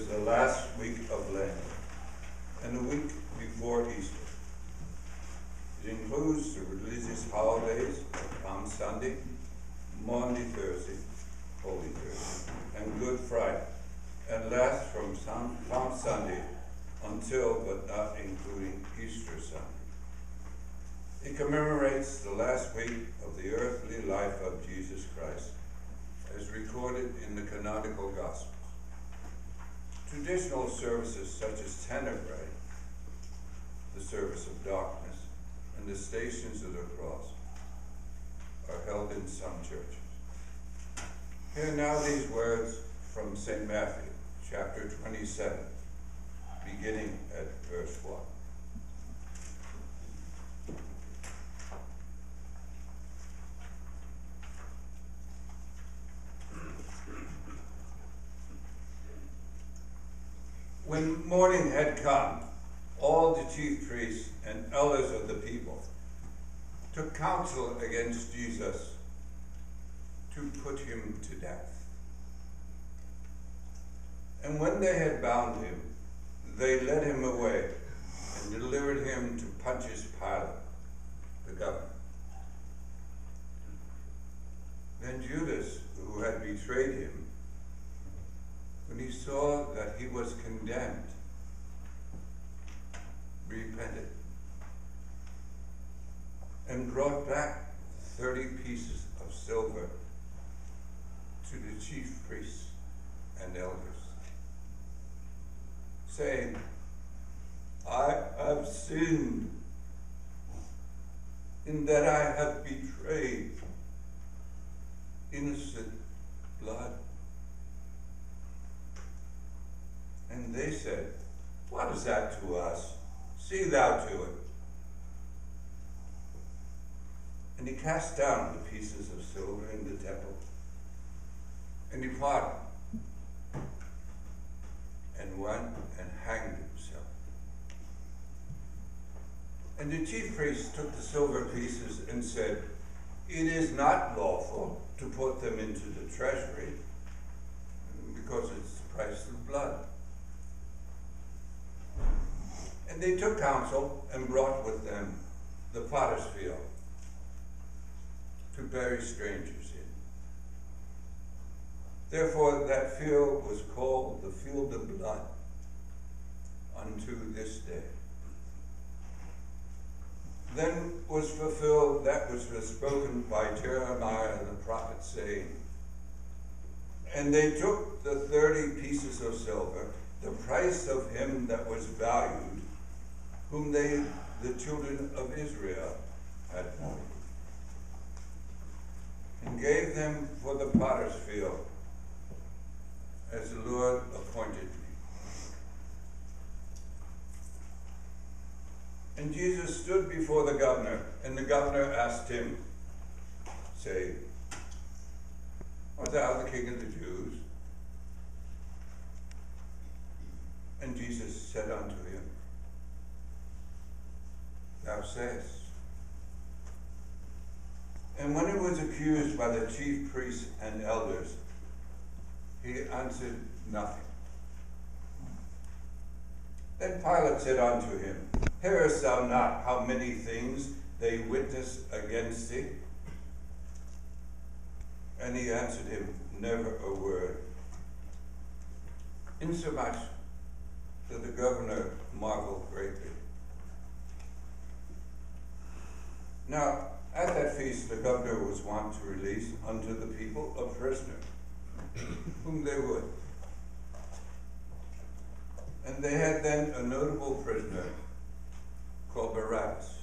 was the last week of Lent and the week before Easter. It includes the religious holidays of Palm Sunday, Maundy Thursday, Holy Thursday, and Good Friday, and lasts from Palm Sunday until but not including Easter Sunday. It commemorates the last week of the earthly life of Jesus Christ, as recorded in the canonical Gospels. Traditional services such as Tenebrae, the service of darkness, and the Stations of the Cross are held in some churches. Hear now these words from St. Matthew, chapter 27, beginning at verse 1. When morning had come, all the chief priests and elders of the people took counsel against Jesus to put him to death. And when they had bound him, they led him away and delivered him to Pontius Pilate, the governor. Then Judas, who had betrayed him, when he saw that he was condemned, repented and brought back 30 pieces of silver to the chief priests and elders, saying, I have sinned in that I have betrayed innocent blood. And they said, what is that to us? See thou to it. And he cast down the pieces of silver in the temple and departed and went and hanged himself. And the chief priests took the silver pieces and said, it is not lawful to put them into the treasury because it's the price of blood. And they took counsel and brought with them the potter's field to bury strangers in. Therefore that field was called the field of blood unto this day. Then was fulfilled that which was spoken by Jeremiah the prophet, saying, and they took the 30 pieces of silver, the price of him that was valued, whom they, the children of Israel, had known, and gave them for the potter's field, as the Lord appointed me. And Jesus stood before the governor, and the governor asked him, saying, art thou the king of the Jews? And Jesus said unto him, thou sayest. And when he was accused by the chief priests and elders, he answered nothing. Then Pilate said unto him, hearest thou not how many things they witness against thee? And he answered him never a word, insomuch that the governor marveled greatly. Now, at that feast, the governor was wont to release unto the people a prisoner, whom they would. And they had then a notable prisoner called Barabbas.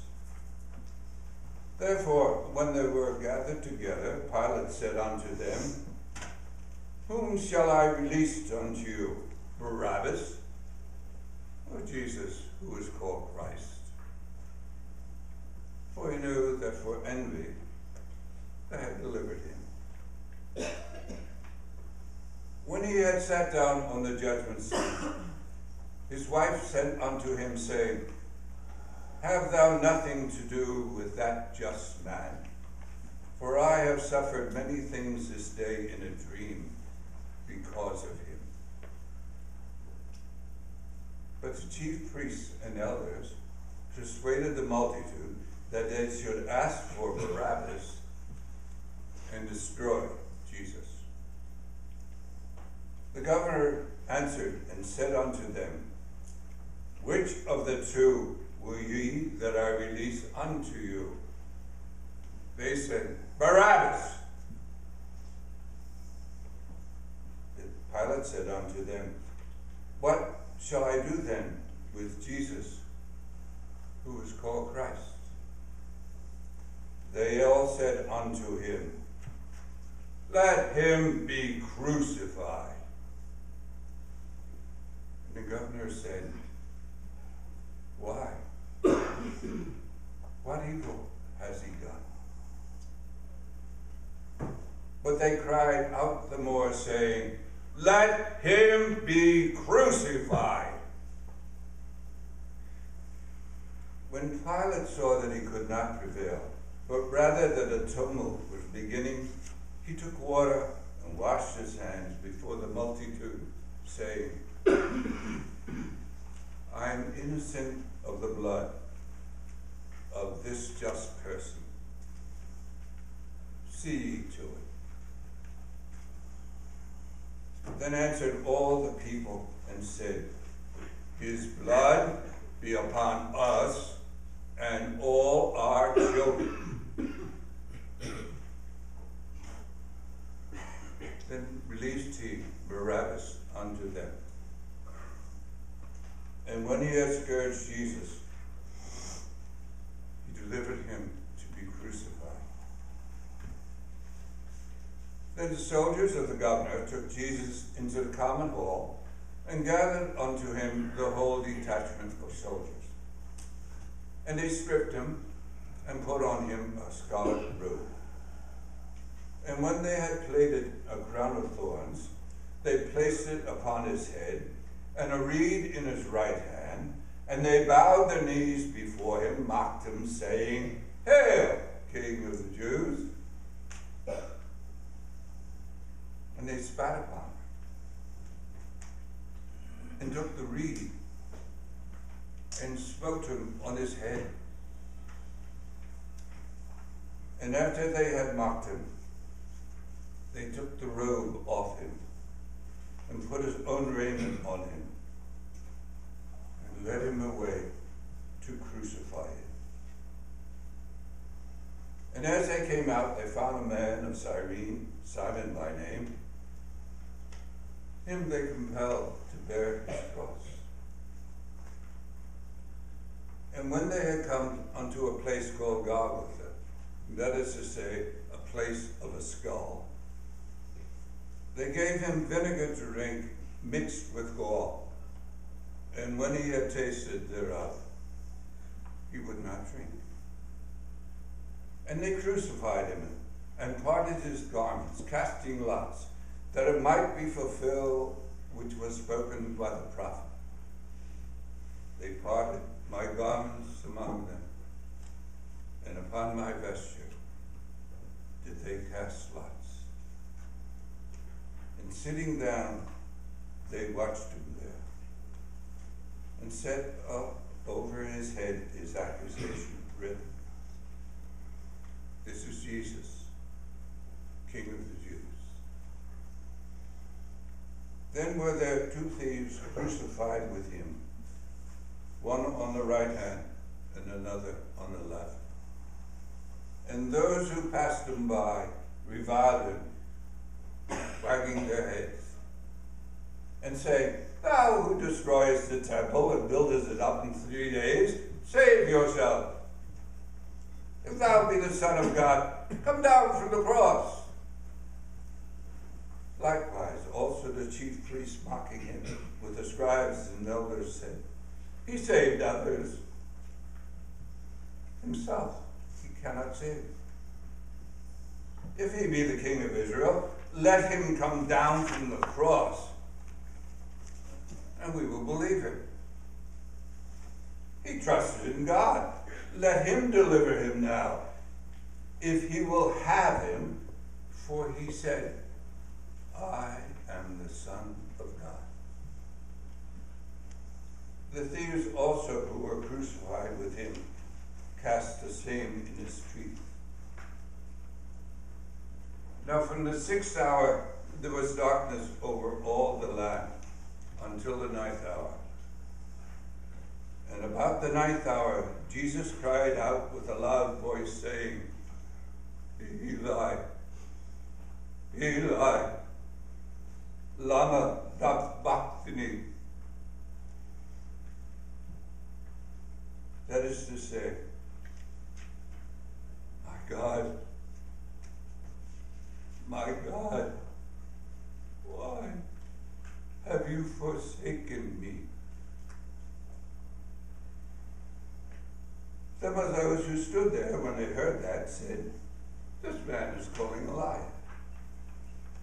Therefore, when they were gathered together, Pilate said unto them, whom shall I release unto you, Barabbas, or Jesus, who is called Christ? For he knew that for envy they had delivered him. When he had sat down on the judgment seat, his wife sent unto him, saying, have thou nothing to do with that just man? For I have suffered many things this day in a dream because of him. But the chief priests and elders persuaded the multitude that they should ask for Barabbas and destroy Jesus. The governor answered and said unto them, Which of the two will ye that I release unto you? They said, Barabbas. Pilate said unto them, What shall I do then with Jesus, who is called Christ? They all said unto him, Let him be crucified. And the governor said, Why? What evil has he done? But they cried out the more, saying, Let him be crucified. When Pilate saw that he could not prevail, but rather that a tumult was beginning, he took water and washed his hands before the multitude, saying, I am innocent of the blood of this just person. See ye to it. Then answered all the people and said, His blood be upon us and all our children. Then released he Barabbas unto them. And when he had scourged Jesus, he delivered him to be crucified. Then the soldiers of the governor took Jesus into the common hall and gathered unto him the whole detachment of soldiers. And they stripped him and put on him a scarlet robe. And when they had plaited a crown of thorns, they placed it upon his head, and a reed in his right hand, and they bowed their knees before him, mocked him, saying, Hail, King of the Jews! And they spat upon him, and took the reed, and smote him on his head. And after they had mocked him, they took the robe off him, and put his own raiment on him, and led him away to crucify him. And as they came out, they found a man of Cyrene, Simon by name. Him they compelled to bear his cross. And when they had come unto a place called Golgotha, that is to say, a place of a skull, they gave him vinegar to drink mixed with gall. And when he had tasted thereof, he would not drink. And they crucified him and parted his garments, casting lots, that it might be fulfilled which was spoken by the prophet. They parted my garments among them, and upon my vesture did they cast lots. And sitting down, they watched him there, and set up over his head his accusation written, This is Jesus, King of the Jews. Then were there two thieves crucified with him, one on the right hand and another on the left. And those who passed them by reviled him, wagging their heads, and saying, Thou who destroyest the temple and buildest it up in 3 days, save yourself. If thou be the Son of God, come down from the cross. Likewise, also the chief priests mocking him with the scribes and elders said, He saved others. Himself he cannot save. If he be the King of Israel, let him come down from the cross, and we will believe him. He trusted in God. Let him deliver him now, if he will have him, for he said, I am the Son of God. The thieves also who were crucified with him cast the same in the street. Now from the 6th hour there was darkness over all the land until the 9th hour. And about the 9th hour Jesus cried out with a loud voice, saying, Eli, Eli, lama sabachthani. That is to say, my God, why have you forsaken me? Some of those who stood there when they heard that said, this man is calling Elijah.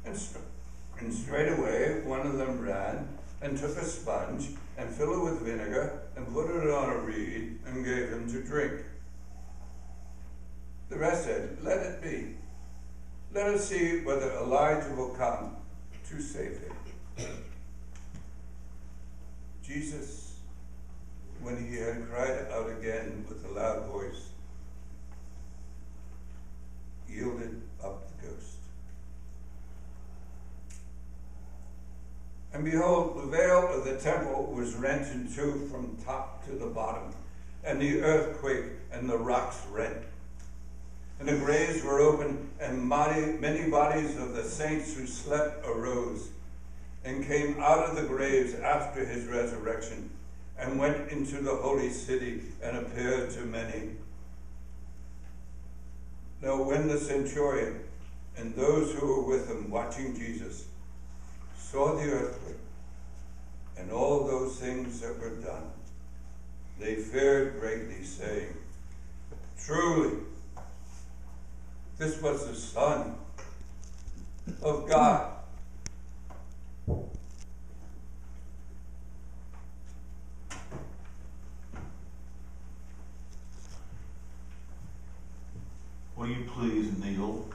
And straightway one of them ran and took a sponge and filled it with vinegar and put it on a reed and gave him to drink. The rest said, let it be. Let us see whether Elijah will come to save him. Jesus, when he had cried out again with a loud voice, yielded up the ghost. And behold, the veil of the temple was rent in two from top to the bottom, and the earth quaked, and the rocks rent. And the graves were opened, and many bodies of the saints who slept arose, and came out of the graves after his resurrection, and went into the holy city, and appeared to many. Now when the centurion and those who were with him watching Jesus saw the earthquake and all those things that were done, they feared greatly, saying, truly, this was the Son of God. Will you please kneel?